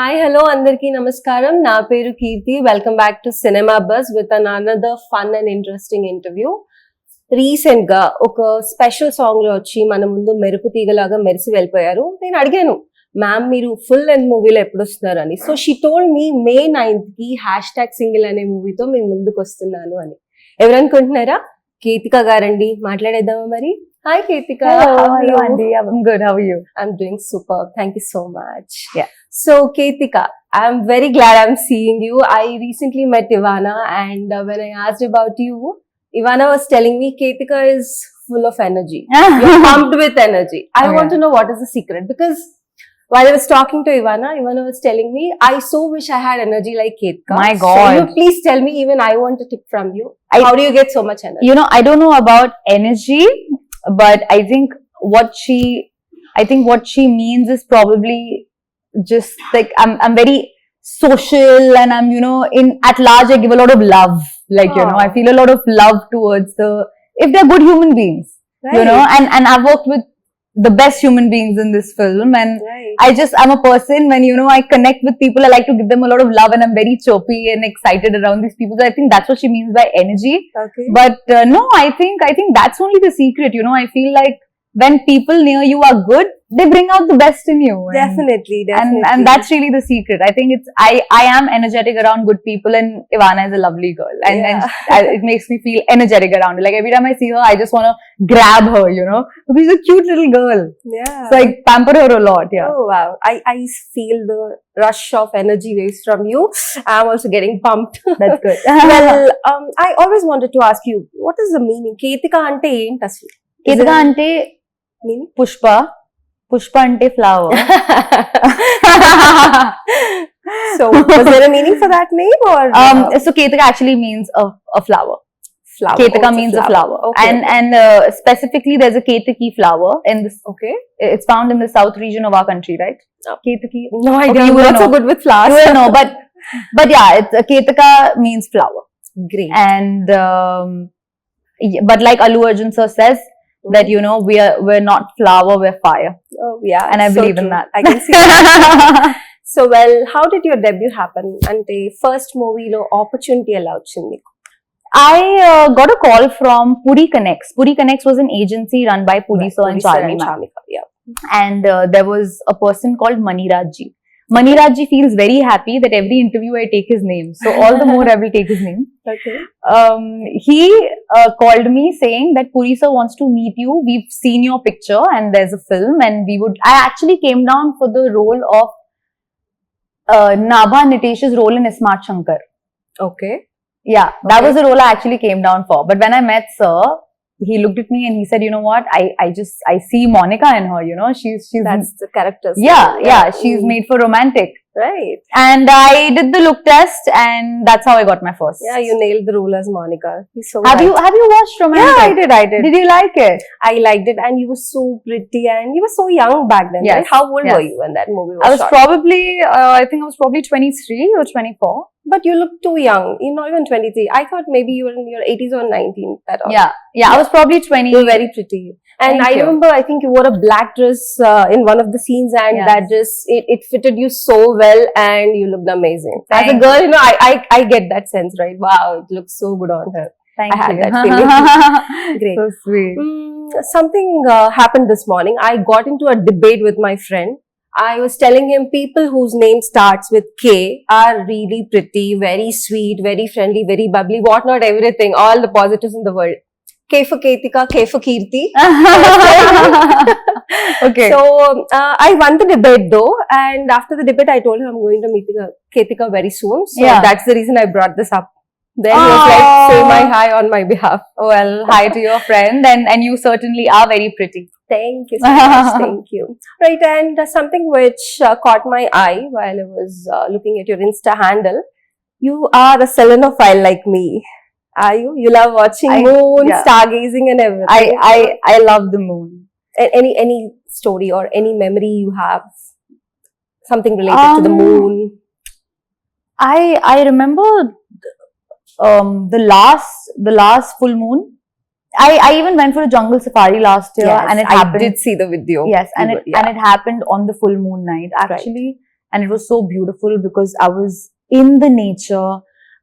Hi, hello, Andarki Namaskaram. Na peru Kirti. Welcome back to Cinema Buzz with another fun and interesting interview. Recent గా ఒక special song లో వచ్చి మన ముందు మెరుపు తీగలాగా మెరిసి వెళ్ళిపోయారు. నేను అడిగాను, మ్యామ్ మీరు ఫుల్ లెంత్ మూవీలో ఎప్పుడు వస్తున్నారు అని. So she told me May 9th కి #సింగిల్ అనే మూవీతో మేము ముందుకు వస్తున్నాను అని. ఎవరనుకుంటున్నారా? కేతిక గారండి. మాట్లాడేద్దామా మరి? Hi Ketika. Hello, Andy. I'm good. How are you? I'm doing super. Thank you so much. Yeah. So Ketika, I'm very glad I'm seeing you. I recently met Ivana, and when I asked about you, Ivana was telling me Ketika is full of energy. You're pumped with energy. I want to know what is the secret, because while I was talking to Ivana was telling me, I so wish I had energy like Ketika. My God. So you please tell me, even I want a tip from you. How do you get so much energy? You know, I don't know about energy, but I think what she means is probably just like I'm very social, and I'm, you know, at large I give a lot of love. Like, you know, I feel a lot of love towards if they're good human beings, you know, and I've worked with the best human beings in this film, and I'm a person, when, you know, I connect with people, I like to give them a lot of love, and I'm very chirpy and excited around these people. So I think that's what she means by energy. Okay. But no, I think that's only the secret, you know. I feel like when people near you are good, they bring out the best in you. Definitely. And that's really the secret. I think I am energetic around good people, and Ivana is a lovely girl. And it makes me feel energetic around her. Like, every time I see her, I just want to grab her, you know. Because she's a cute little girl. Yeah. So I pamper her a lot, yeah. Oh, wow. I feel the rush of energy waves from you. I'm also getting pumped. That's good. Well, I always wanted to ask you, what is the meaning? Ketika ante enti asalu? Ketika ante meaning? Pushpa ante flower. So, was there a meaning for that name, or? So Ketika actually means a flower. Flower. Ketika means a flower. Okay. And specifically, there's a Ketiki flower in this. Okay. It's found in the south region of our country, right? Oh. Ketiki. No idea. Okay, you You're not know. so good with flowers. You will know, but yeah, it's Ketika means flower. Great. And but like Allu Arjun sir says, that, you know, we're not flower, we're fire. Oh, yeah. And I so believe in true. that. I can see that. So, well, how did your debut happen? Ante first movie lo opportunity ela ochindi? I got a call from Puri Connects. Puri Connects was an agency run by Puri sir and Charmi ma'am. Yeah. And there was a person called Maniraj ji. Maniraj ji feels very happy that every interview I take his name. So all the more I will take his name. Okay. He called me saying that Puri sir wants to meet you. We've seen your picture and there's a film, and I actually came down for the role of Nabha Nitesh's role in Smart Shankar. Okay. Yeah, that was the role I actually came down for. But when I met sir, he looked at me and he said, you know what, I see Monica in her, you know, she's That's the character. yeah, she's made for romantic. Right. And I did the look test, and that's how I got my first. Yeah, you nailed the role as Monica. He's so Have you watched Romantic? Yeah, I did. Did you like it? I liked it, and you were so pretty, and you were so young back then. Yes. Right? How old Yes. were you when that movie was I was shot? probably, I think I was probably 23 or 24. But you look too young. You're not even 23. I thought maybe you were in your 80s or 19s. Yeah, I was probably 20. You're very pretty. And Thank I you. remember, I think you wore a black dress in one of the scenes, and Yes. that dress, it fitted you so well, and you looked amazing. As a Thank girl, you know, I get that sense, right? Wow, it looks so good on her. Thank I had you. that feeling. Great. So sweet. Something happened this morning. I got into a debate with my friend. I was telling him people whose name starts with K are really pretty, very sweet, very friendly, very bubbly, whatnot, everything, all the positives in the world. K for Ketika, K for Kirti. Okay. So I won the debate though, and after the debate I told him I'm going to meet Ketika very soon. So Yeah. that's the reason I brought this up. Then he was like, say my hi on my behalf. Well, hi to your friend, and you certainly are very pretty. Thank you so much. Thank you. Right, and something which caught my eye while I was looking at your Insta handle. You are a selenophile like me. Are you? You love watching moon, yeah. stargazing, and everything. I love the moon. Any story or any memory you have, something related to the moon? I remember the last full moon. I even went for a jungle safari last year, Yes, and it I happened. did see the video. Yes, and it happened on the full moon night. Actually, and it was so beautiful because I was in the nature.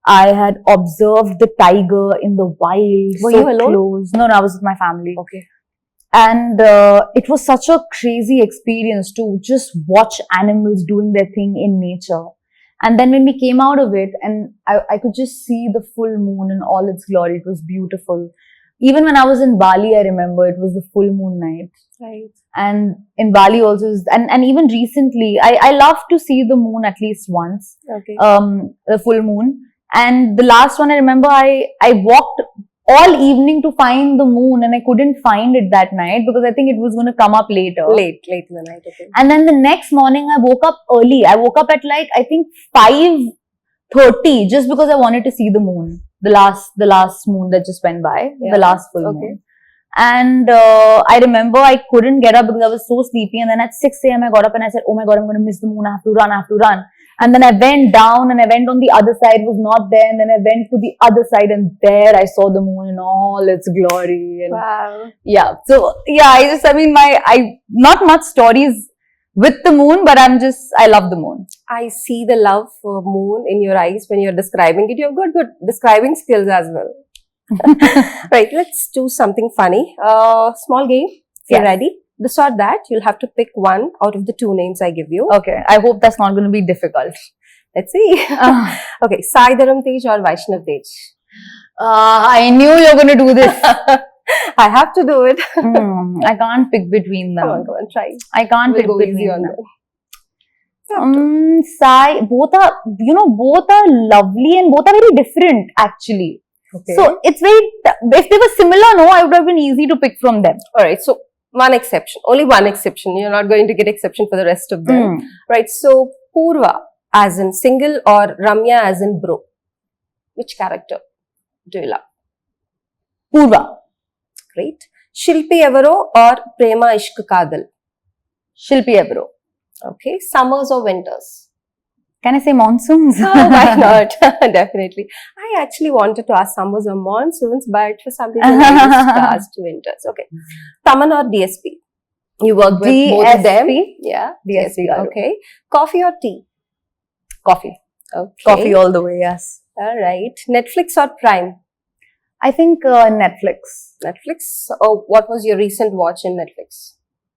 I had observed the tiger in the wild. Were so you alone? close. No, I was with my family. Okay. And it was such a crazy experience to just watch animals doing their thing in nature. And then when we came out of it, and I could just see the full moon in all its glory. It was beautiful. Even when I was in Bali, I remember it was the full moon night. Right. And in Bali also, and even recently, I love to see the moon at least once, Okay. the full moon. And the last one I remember, I walked all evening to find the moon, and I couldn't find it that night because I think it was going to come up later. Late in the night. Okay. And then the next morning, I woke up early. I woke up at like, I think 5:30, just because I wanted to see the moon. The last moon that just went by, Yeah. the last full Okay. moon. And I remember I couldn't get up because I was so sleepy. And then at 6 a.m. I got up and I said, oh my God, I'm going to miss the moon. I have to run. And then I went down and I went on the other side. It was not there. And then I went to the other side and there I saw the moon in all its glory. And Wow. yeah. So yeah, not much stories with the moon, but I love the moon. I see the love for moon in your eyes when you're describing it. You've got good describing skills as well. Right, let's do something funny. Small game. If you're Yes. ready, this or that, you'll have to pick one out of the two names I give you. Okay. I hope that's not going to be difficult. Let's see. Okay, Sai Dharam Tej or Vaishnav Tej? I knew you were going to do this. I have to do it. I can't pick between them. Come on, try. I can't We'll pick go between easy on them. them. Sai, both are lovely and both are very different actually. Okay. So it's if they were similar, no, I would have been easy to pick from them. Alright, so one exception. Only one exception. You're not going to get exception for the rest of them. Right, so Purva as in single or Ramya as in bro? Which character do you love? Purva. Great. Shilpi Evaro or Prema Ishq Kadal? Shilpi Ebro. Okay. Summers or winters? Can I say monsoons? Oh, why not? Definitely. I actually wanted to ask summers or monsoons, but for some reason I just asked winters. Okay. Taman or DSP? You work with both of them? DSP. Yeah. DSP. Okay. Coffee or tea? Coffee. Okay. Coffee all the way, yes. All right. Netflix or Prime? I think Netflix. Netflix. Oh, what was your recent watch in Netflix,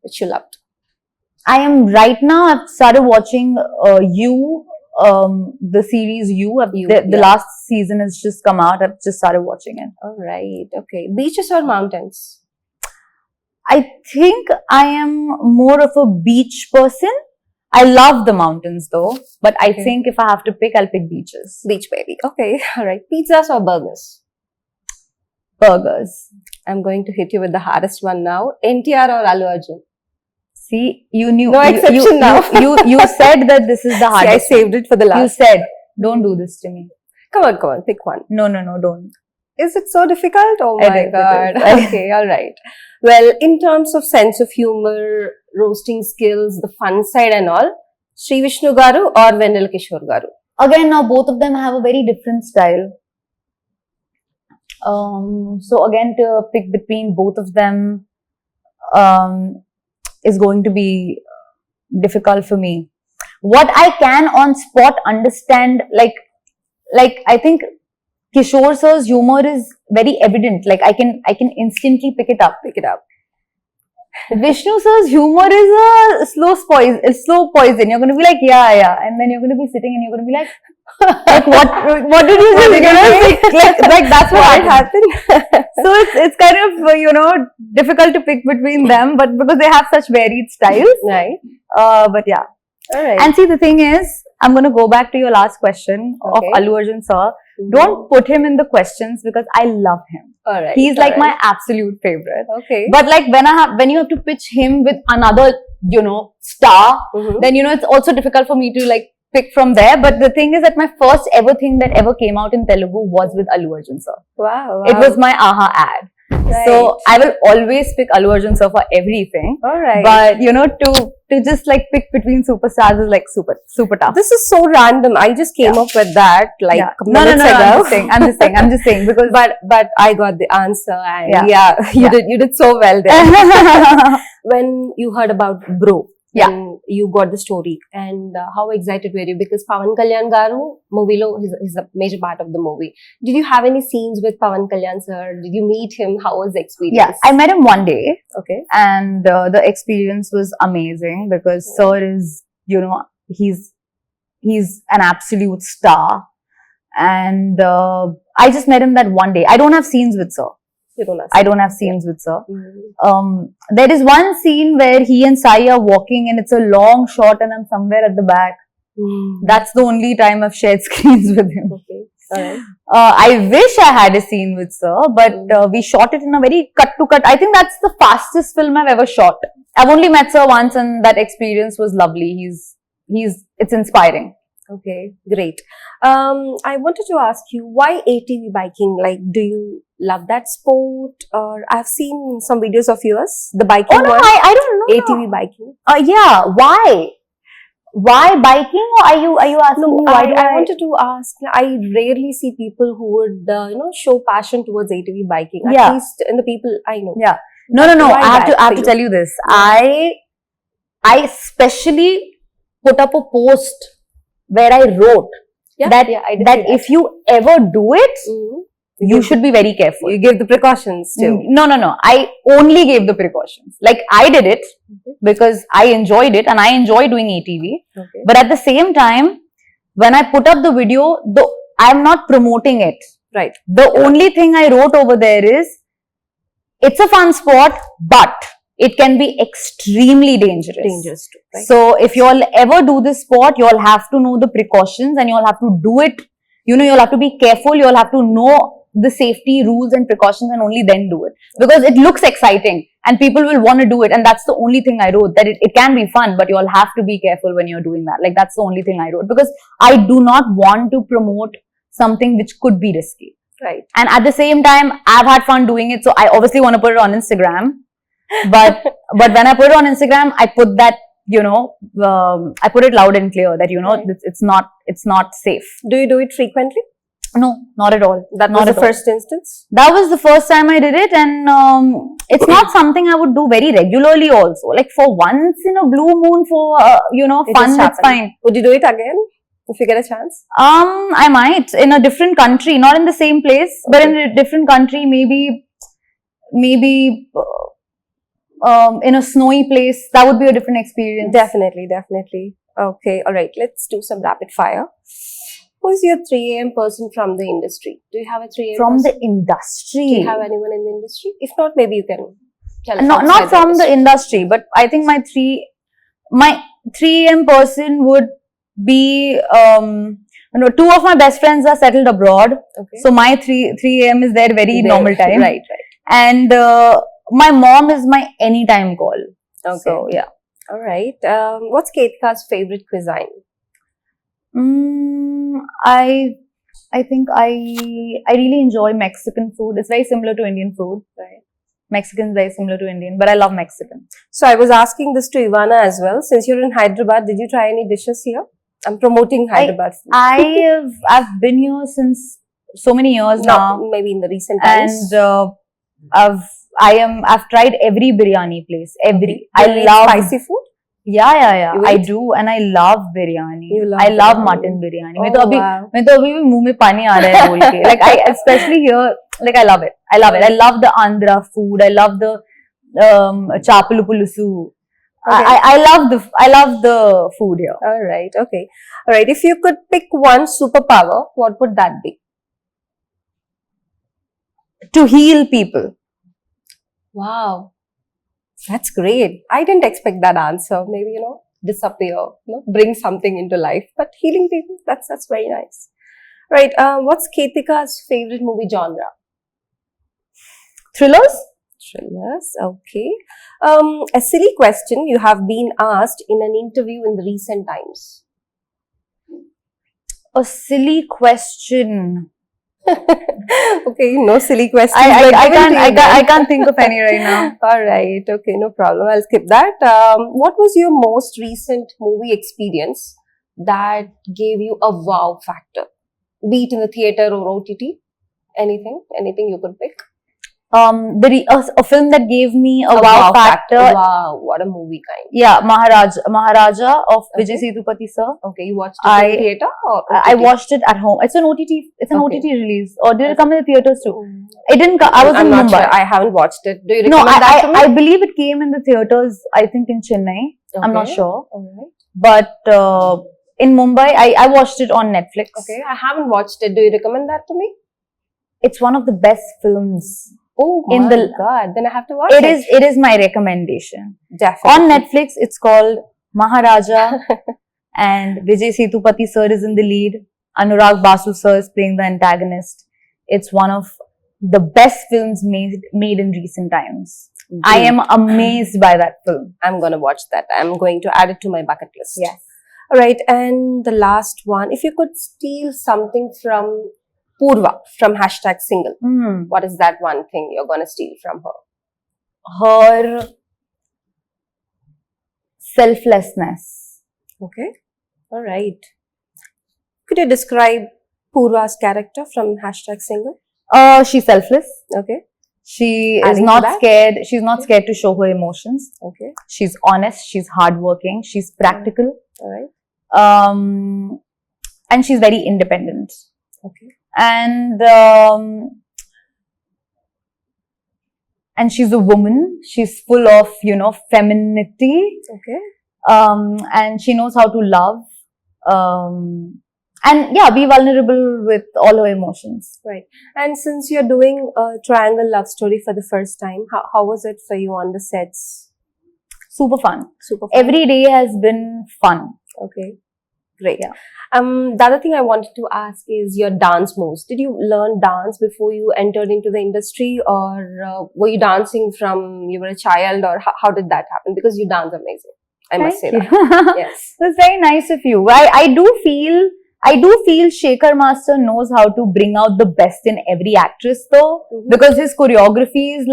which you loved? I am right now, I've started watching You, the series You. The yeah. last season has just come out. I've just started watching it. All right. Okay. Beaches or mountains? I think I am more of a beach person. I love the mountains though, but I Okay. think if I have to pick, I'll pick beaches. Beach baby. Okay. All right. Pizzas or burgers? Burgers. I'm going to hit you with the hardest one now. NTR or Allu Arjun? See, you knew. No exception now. You said that this is the See, I hardest. saved it for the You last. said, don't do this to me. Come on. Pick one. No, don't. Is it so difficult? Oh It my is, it God. is. Okay. All right. Well, in terms of sense of humor, roasting skills, the fun side and all, Sri Vishnu Garu or Venel Kishore Garu? Again, now both of them have a very different style. So again, to pick between both of them is going to be difficult for me. What I can on spot understand, like I think Kishore sir's humor is very evident. Like I can instantly pick it up. Vishnu sir's humor is a slow poison. You're going to be like, yeah, and then you're going to be sitting and you're going to be like, what did you say? Like that's what happened. So it's kind of difficult to pick between them, but because they have such varied styles. Right. But yeah. All right. And see, the thing is, I'm going to go back to your last question Okay. of Allu Arjun sir. Don't put him in the questions because I love him. All right. He's like my absolute favorite. Okay. But like when you have to pitch him with another, star, Mhm. then it's also difficult for me to like pick from there. But the thing is that my first ever thing that ever came out in Telugu was with Allu Arjun sir. Wow. It was my AHA ad. Right. So I will always pick Allu Arjun sir for everything. All right. But to just like pick between superstars is like super tough. This is so random. I just came up with that like No, minutes ago. I'm just saying because But I got the answer and Yeah. you did so well there. When you heard about Bro, Yeah. when you got the story, and how excited were you? Because Pawan Kalyan garu movie lo is a major part of the movie. Did you have any scenes with Pawan Kalyan sir? Did you meet him? How was the experience? Yeah, I met him one day, Okay. and the experience was amazing because sir is, you know, he's an absolute star, and I just met him that one day. I don't have scenes with sir. You don't ask. I don't have scenes with sir. Mhm. There is one scene where he and Sai are walking, and it's a long shot, and I'm somewhere at the back. That's the only time I've shared screens with him. Okay. Alright. I wish I had a scene with sir, but we shot it in a very cut to cut. I think that's the fastest film I've ever shot. I've only met sir once, and that experience was lovely. It's inspiring. Okay, great. I wanted to ask you, why ATV biking? Like, do you love that sport? Or I've seen some videos of yours, the biking Oh no, one, I don't know. ATV biking. Yeah, why? Why biking? Or are you asking No, me why? I wanted to ask. I rarely see people who would, show passion towards ATV biking. At Yeah. least in the people I know. Yeah. No. Why I have that for to you? tell you this. Yeah. I specially put up a post where I wrote Yeah, that I did that see if you ever do it, Mhm. you should be very careful. You give the precautions too. No. I only gave the precautions. Like I did it Okay. because I enjoyed it and I enjoy doing ATV. Okay. But at the same time, when I put up the video, I'm not promoting it. Right. The only thing I wrote over there is, it's a fun sport, but it can be extremely dangerous. Dangerous too. Right. So if you all ever do this sport, you all have to know the precautions and you all have to do it. You know, you all have to be careful. You all have to know the safety rules and precautions and only then do it. Because it looks exciting and people will want to do it. And that's the only thing I wrote, that it can be fun, but you all have to be careful when you're doing that. Like that's the only thing I wrote. Because I do not want to promote something which could be risky. Right. And at the same time, I've had fun doing it. So I obviously want to put it on Instagram. But when I put it on Instagram, I put that, I put it loud and clear that, Right. it's not safe. Do you do it frequently? No, not at all. That Not was at the all. first instance? That was the first time I did it, and it's not something I would do very regularly also. Like for once in a blue moon for, It fun, just it's happened. fine. Would you do it again if you get a chance? I might, in a different country, not in the same place, but in a different country, maybe, in a snowy place. That would be a different experience. Definitely. Okay, alright. Let's do some rapid fire. Who's your 3 a.m. person from the industry? Do you have a 3 a.m. From person? the industry. Do you have anyone in the industry? If not, maybe you can tell us. Not outside from the industry. industry, but I think my 3 a.m. person would be, two of my best friends are settled abroad. Okay. So my 3 a.m. is their very There. normal time. Right. And my mom is my anytime call. Okay. So yeah. Alright. What's Ketika's favorite cuisine? I think I really enjoy Mexican food. It's very similar to Indian food. Right. Mexican is very similar to Indian, but I love Mexican. So I was asking this to Ivana as well. Since you're in Hyderabad, did you try any dishes here? I'm promoting Hyderabad food. I've been here since so many years now. Maybe in the recent times. And I've tried every biryani place. Every. Do you I eat love spicy food. Yeah. You I eat? do, and I love biryani. You love I love biryani. mutton biryani. Oh, मैं तो wow. अभी भी मुंह में पानी आ रहा है बोल के. Like I especially here, like I love it. I love the Andhra food. I love the chapulu pulusu. Okay. I love the food here. Alright, okay. Alright, if you could pick one superpower, what would that be? To heal people. Wow. That's great. I didn't expect that answer. Maybe, disappear, bring something into life. But healing people, that's very nice. Right, what's Ketika's favorite movie genre? Thrillers? Thrillers, okay. A silly question you have been asked in an interview in the recent times. A silly question. Okay, no silly questions. I can't think of any right now. Alright, okay, no problem. I'll skip that. What was your most recent movie experience that gave you a wow factor? Be it in the theatre or OTT? Anything you could pick? A film that gave me a wow factor. Wow, what a movie kind. Yeah, Maharaja of Okay. Vijay Sethupathi sir. Okay, you watched it in theater or I OTT? watched it at home. It's an OTT. It's an Okay. OTT release. Or did it come in the theaters too? Mm. It didn't. I was I'm in not Mumbai. sure. I haven't watched it. Do you No, recommend that to me? I believe it came in the theaters. I think in Chennai. I'm not Okay. sure, Alright. but in Mumbai, I watched it on Netflix. Okay, I haven't watched it. Do you recommend that to me? It's one of the best films. Oh In my the- god, then I have to watch it. It is my recommendation. Definitely. On Netflix, it's called Maharaja, and Vijay Sethupathi sir is in the lead. Anurag Basu sir is playing the antagonist. It's one of the best films made in recent times. I am amazed by that film. I'm gonna watch that. I'm going to add it to my bucket list. Yes. Alright, and the last one. If you could steal something from Purva, from #single, what is that one thing you're gonna steal from her? Her selflessness. Okay. Alright. Could you describe Purva's character from #single? She's selfless. Okay. She is Adding to not that? scared. She's not scared to show her emotions. Okay. She's honest. She's hardworking. She's practical. Alright. And she's very independent. Okay. And she's a woman. She's full of, femininity. Okay. And she knows how to love. And yeah, be vulnerable with all her emotions. Right. And since you're doing a triangle love story for the first time, how was it for you on the sets? Super fun. Super fun. Every day has been fun. Okay. Great. Yeah. The other thing I wanted to ask is your dance moves. Did you learn dance before you entered into the industry, or were you dancing from you were a child, or how did that happen? Because you dance amazing. I must say Thank that. you. Yes. That's very nice of you. I do feel Shekhar Master knows how to bring out the best in every actress though, Mhm. because his choreography is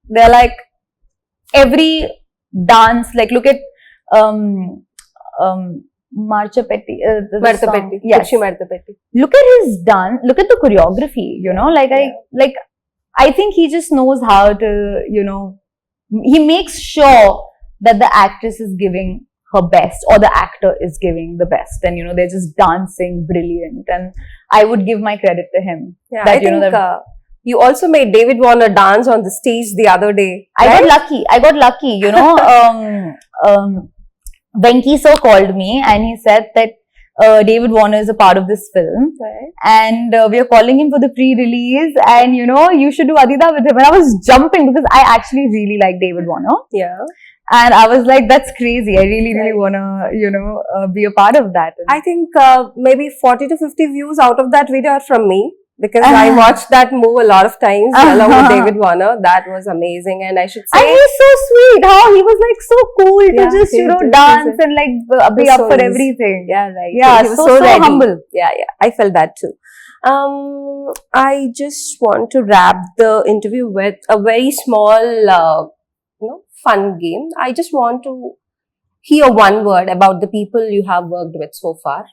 they're like every dance, look at Marcha Petti. Martha Petti. Yes. Kutchi Martha Petti. Look at his dance, look at the choreography, I think he just knows how to, he makes sure that the actress is giving her best, or the actor is giving the best, and they're just dancing brilliant, and I would give my credit to him. Yeah, That, I think that- you also made David Warner dance on the stage the other day. I got lucky, Venki sir called me and he said that David Warner is a part of this film, Right. and we are calling him for the pre-release, and you should do Adida with him. And I was jumping because I actually really like David Warner, Yeah. and I was like, that's crazy. I really wanna be a part of that. I think maybe 40 to 50 views out of that video are from me, because I watched that move a lot of times along with David Warner. That was amazing, and I should And say he's so sweet. How he was so cool Yeah, to just he is, dance he and be He's up so for nice. everything. yeah, right. Yeah, he was so ready. humble. Yeah, I felt that too. I just want to wrap the interview with a very small, fun game. I just want to hear one word about the people you have worked with so far.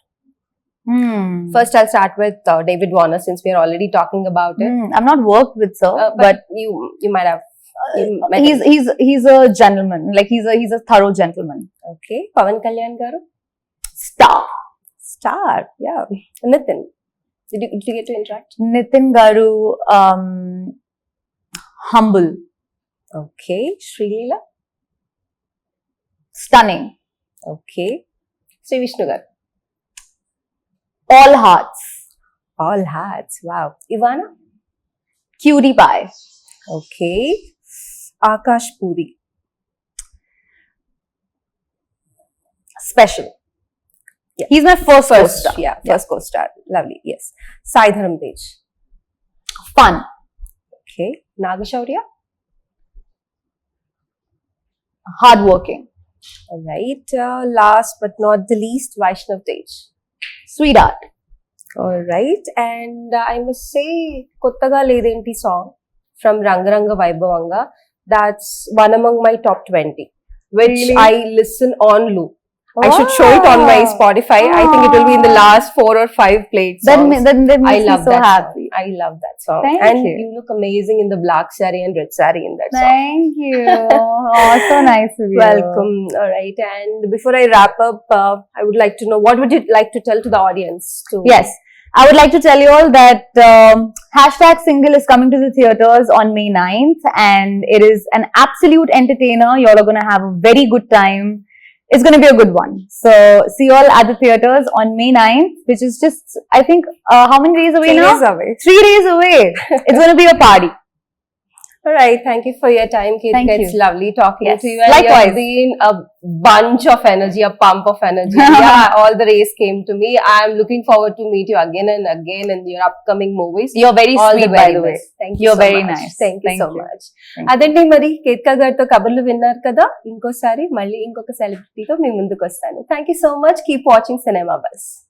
First, I'll start with David Warner, since we are already talking about it. I've not worked with sir, But you might have. You met him. he's a gentleman. He's a thorough gentleman. Okay. Pawan Kalyan garu. Star. Yeah. Nitin. Did you get to interact? Nitin Garu, humble, Okay. Sri Leela. stunning, Okay. Sri Vishnu garu. all hearts, All hearts. Wow. Ivana. cutie pie, Okay. Akash Puri. special. Yeah. He's my first co-star. Yeah. First co-star. Lovely. Yes. Sai Dharam Tej. Fun, Okay. Nagashaurya. hardworking, Alright. Last but not the least, Vaishnav Tej. sweetheart. Alright. And I must say, Kottaga Ledenti song from Rangaranga Vaibhavanga. That's one among my top 20, which Really? I listen on loop. I should show it on my Wow. Spotify. I think it will be in the last 4 or 5 played songs. That makes I me love so that happy. song. I love that song. Thank and you. look amazing in the black saree and red saree in that song. Thank you. Oh, so nice of you. Welcome. All right. And before I wrap up, I would like to know, what would you like to tell to the audience? Yes, I would like to tell you all that hashtag single is coming to the theaters on May 9th, and it is an absolute entertainer. You all are going to have a very good time. It's going to be a good one. So see you all at the theaters on May 9th, which is just, I think, how many days away 3 now? days away. 3 days away. It's going to be a party. All right. Thank you for your time, Kirtika. Thank you. It's lovely talking Yes. to you. And Likewise. you've been a bunch of energy, a pump of energy. Yeah, all the rays came to me. I'm looking forward to meet you again and again in your upcoming movies. You're very All sweet, the by very the way. best. Thank you You're so very much. nice. Thank you Thank so you. much. Thank you. అదండి మరి కేత్కా గారితో కబుర్లు విన్నారు కదా, ఇంకోసారి మళ్ళీ ఇంకొక సెలబ్రిటీతో మీ ముందుకు వస్తాను. Thank you so much. Keep watching cinema bus.